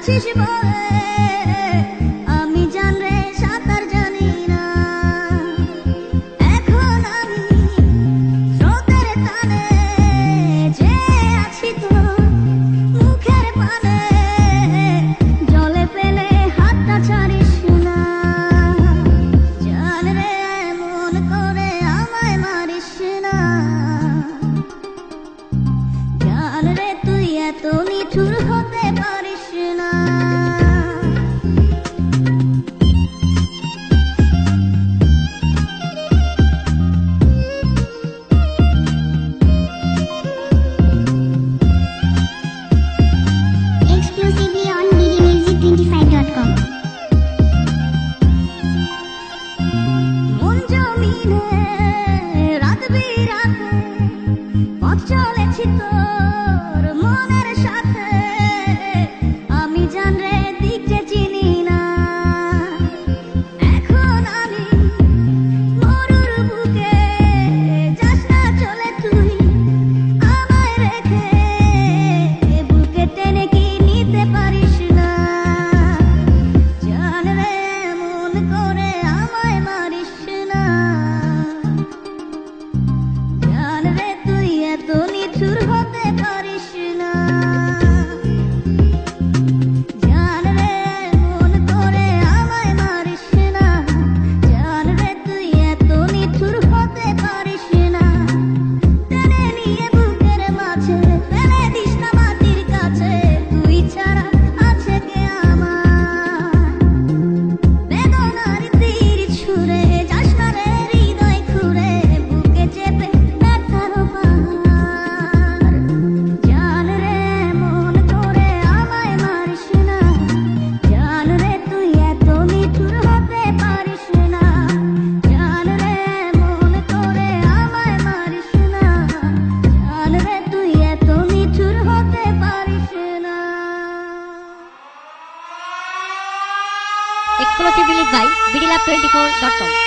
আছিস বলে আমি জানরে সাঁতার জানি না। এখন আমি স্রোতের টানে যে আছি তোর মুখের পানে, জলে ফেলে হাতটা ছাড়িস না। জান রে এমন করে আমায় মারিস না। জান রে তুই এত নিঠুর হতে পারিস না। Exclusively on ddmusic25.com. মন জমিনে রাত বিরাতে পথ চলেছি তোর মনের সাথে, আমি জান রে দিক যে চিনি না। এখন আমি মরুর বুকে, যাস না চলে তুই আমায় রেখে, বুকে টেনে কি নিতে পারিস না। জান রে এমন করে আমায় মারিস না। জান রে তুই এত নিঠুর হতে পারিস না। জান রে এমন করে আমায় মারিস না। জান রে তুই এত নিঠুর হতে পারিস না। টেনে নিয়ে বুকের মাঝে ফেলে দিস না মাটির কাছে, তুই ছাড়া আছে কে আমার। বেদনার তীর ছুঁড়ে যাস না রে হৃদয় খুঁড়ে, বুকে চেপে ব্যথার পাহাড়। জান রে এমন করে আমায় মারিস না। জান রে তুই এত নিঠুর হতে পারিস না। জান রে এমন করে আমায় মারিস না। জান রে তুই এত নিঠুর হতে পারিস না। Exclusively by bdlab24.com.